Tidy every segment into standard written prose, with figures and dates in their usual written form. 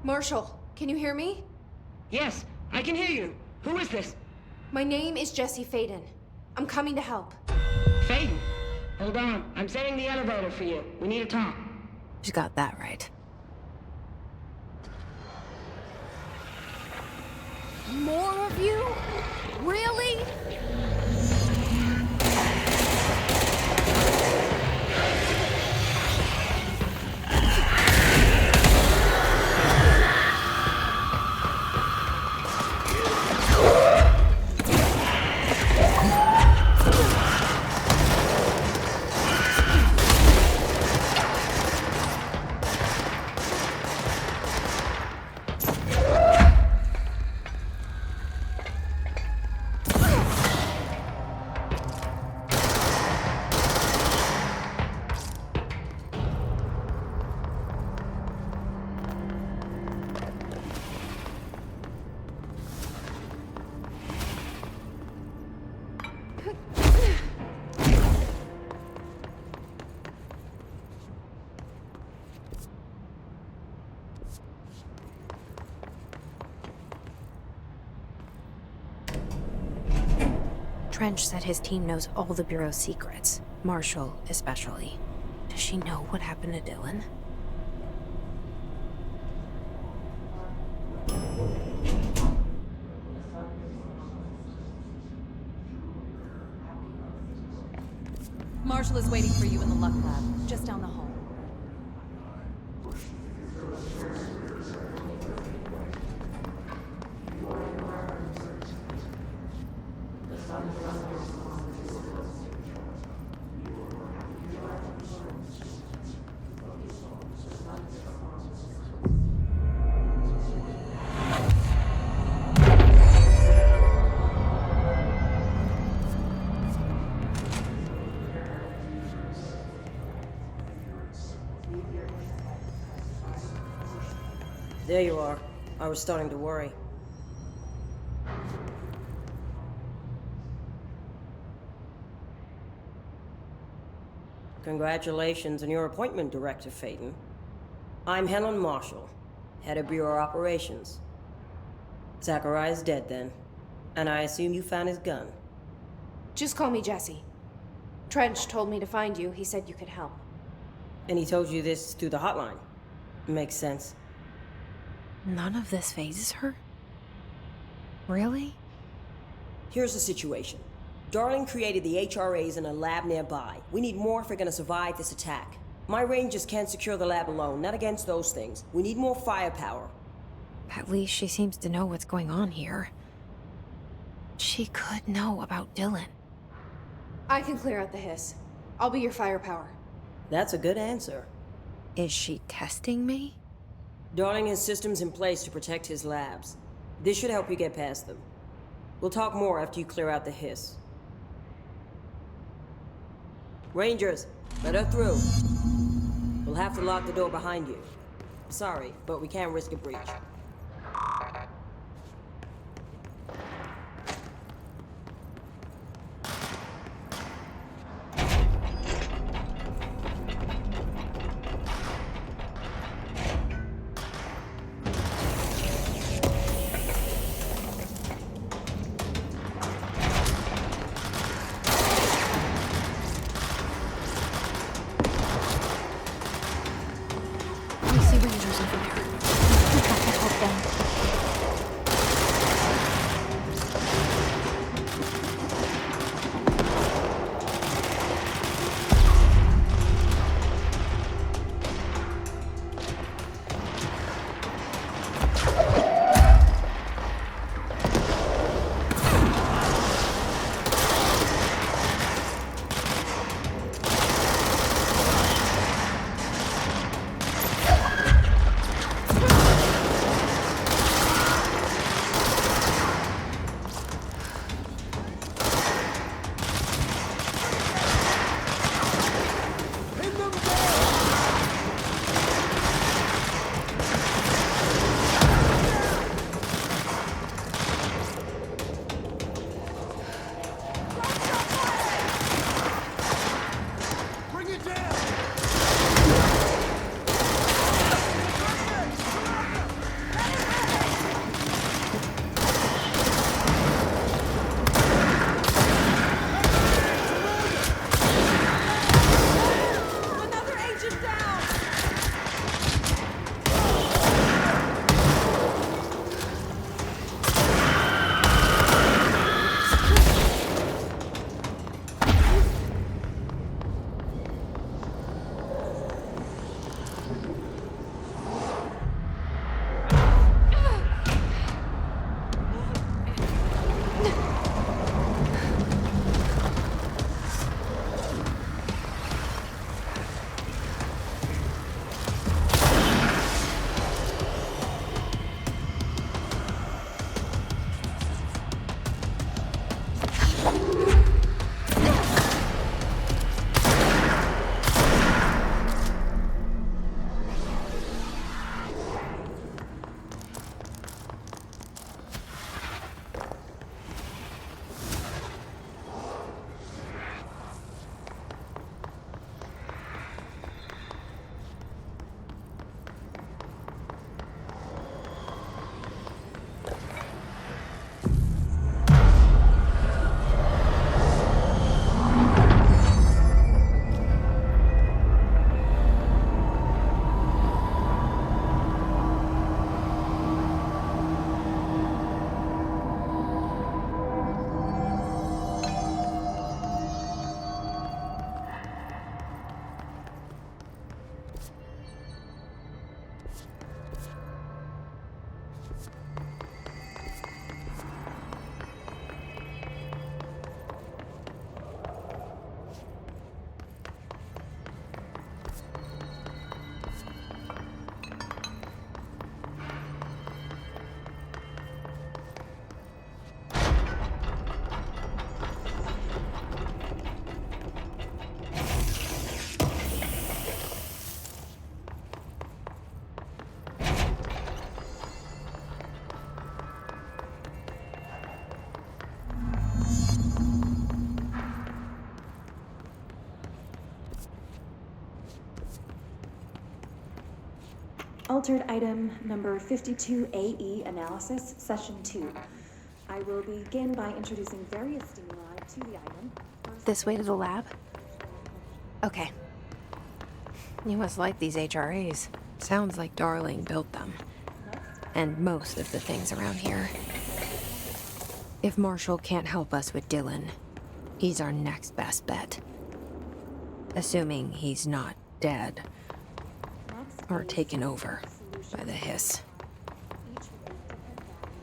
Marshall, can you hear me? Yes, I can hear you. Who is this? My name is Jesse Faden. I'm coming to help. Faden. Hold on. I'm setting the elevator for you. We need to talk. She got that right. More of you? Really? Trench said his team knows all the Bureau's secrets, Marshall especially. Does she know what happened to Dylan? Marshall is waiting for you in the Luck Lab, just down the hall. There you are. I was starting to worry. Congratulations on your appointment, Director Faden. I'm Helen Marshall, head of Bureau Operations. Zachariah's dead then, and I assume you found his gun. Just call me Jesse. Trench told me to find you. He said you could help. And he told you this through the hotline. Makes sense. None of this phases her? Really? Here's the situation. Darling created the HRAs in a lab nearby. We need more if we're gonna survive this attack. My rangers can't secure the lab alone, not against those things. We need more firepower. At least she seems to know what's going on here. She could know about Dylan. I can clear out the hiss. I'll be your firepower. That's a good answer. Is she testing me? Darling has systems in place to protect his labs. This should help you get past them. We'll talk more after you clear out the hiss. Rangers, let her through. We'll have to lock the door behind you. Sorry, but we can't risk a breach. Let me see what you're using from there. We have to help Altered item number 52AE analysis, session 2. I will begin by introducing various stimuli to the item. First, This way to the lab? Okay. You must like these HRAs. Sounds like Darling built them. And most of the things around here. If Marshall can't help us with Dylan, he's our next best bet. Assuming he's not dead. next Or is taken over by the hiss. each with a different value.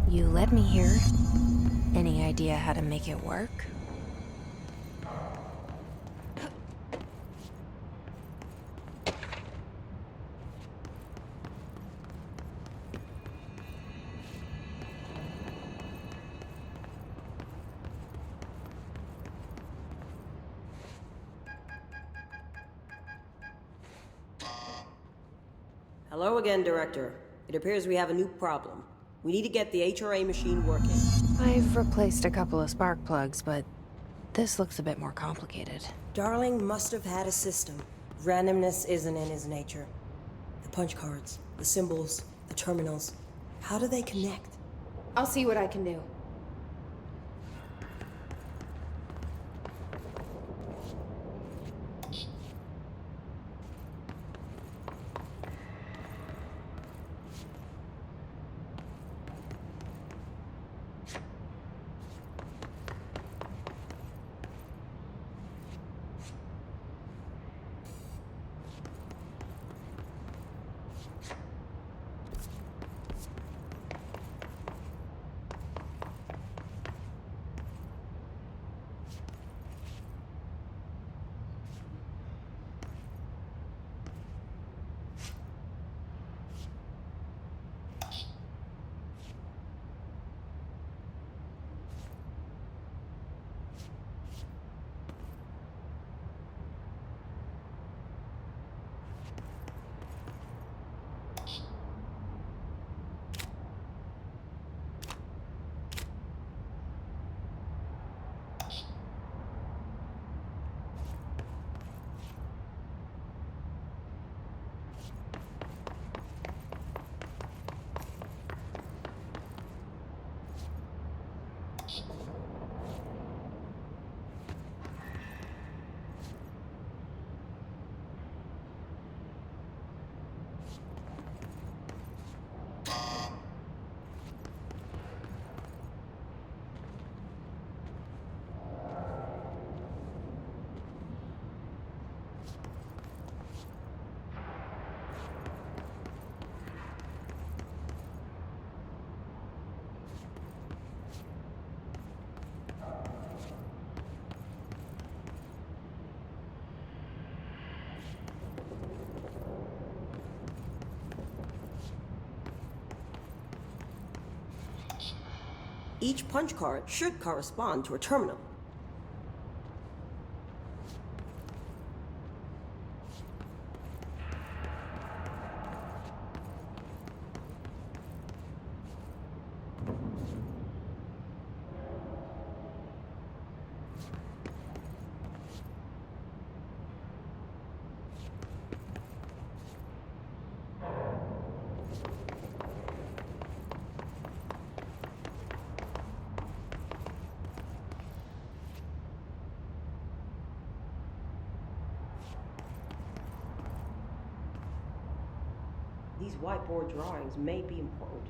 You led me here. Any idea how to make it work? Hello again, Director. It appears we have a new problem. We need to get the HRA machine working. I've replaced a couple of spark plugs, but this looks a bit more complicated. Darling must have had a system. Randomness isn't in his nature. The punch cards, the symbols, the terminals. How do they connect? I'll see what I can do. Each punch card should correspond to a terminal. These whiteboard drawings may be important.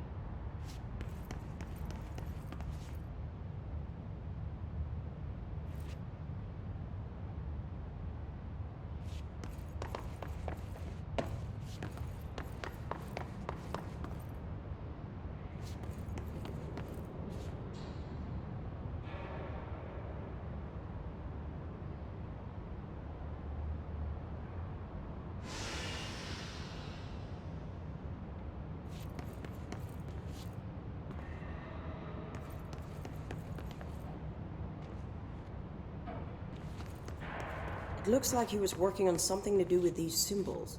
It looks like he was working on something to do with these symbols.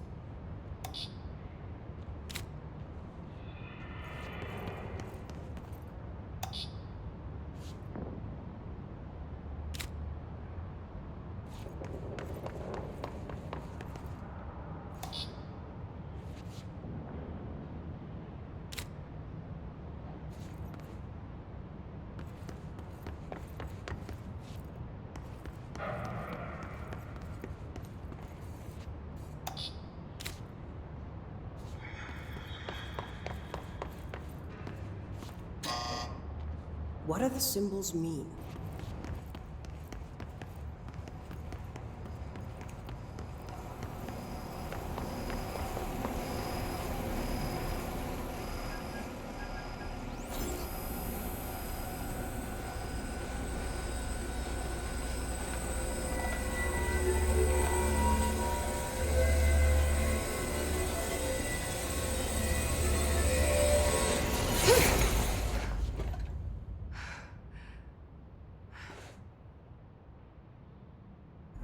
What do the symbols mean?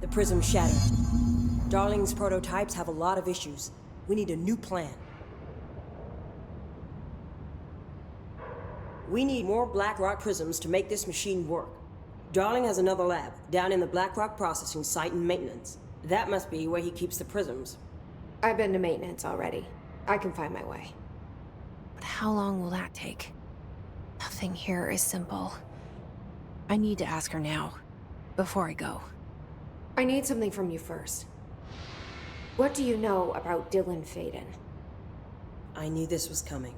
The prism shattered. Darling's prototypes have a lot of issues. We need a new plan. We need more Blackrock prisms to make this machine work. Darling has another lab, down in the Blackrock processing site in maintenance. That must be where he keeps the prisms. I've been to maintenance already. I can find my way. But how long will that take? Nothing here is simple. I need to ask her now, before I go. I need something from you first. What do you know about Dylan Faden? I knew this was coming.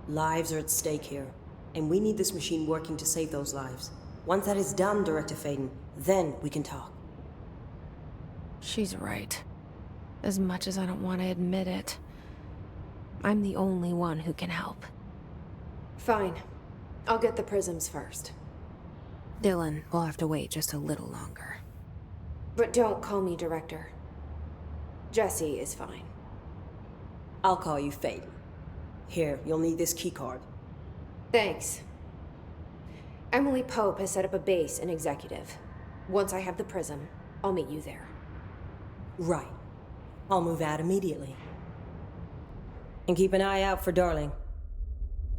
Lives are at stake here, and we need this machine working to save those lives. Once that is done, Director Faden, then we can talk. She's right. As much as I don't want to admit it, I'm the only one who can help. Fine. I'll get the prisms first. Dylan will have to wait just a little longer. But don't call me Director. Jesse is fine. I'll call you Faden. Here, you'll need this keycard. Thanks. Emily Pope has set up a base in Executive. Once I have the prism, I'll meet you there. Right. I'll move out immediately. And keep an eye out for Darling.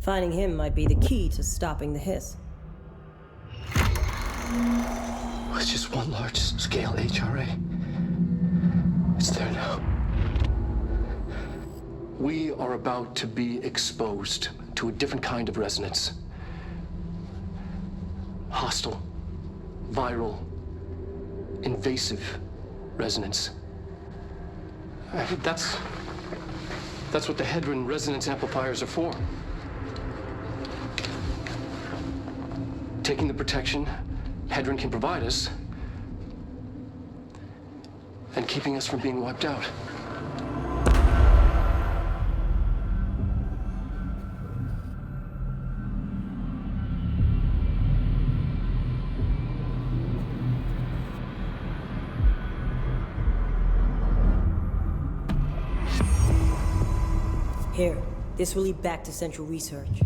Finding him might be the key to stopping the hiss. It's just one large-scale HRA. It's there now. We are about to be exposed to a different kind of resonance. Hostile, viral, invasive resonance. That's what the Hedron resonance amplifiers are for. Taking the protection Hedron can provide us, and keeping us from being wiped out. Here, this will lead back to Central Research.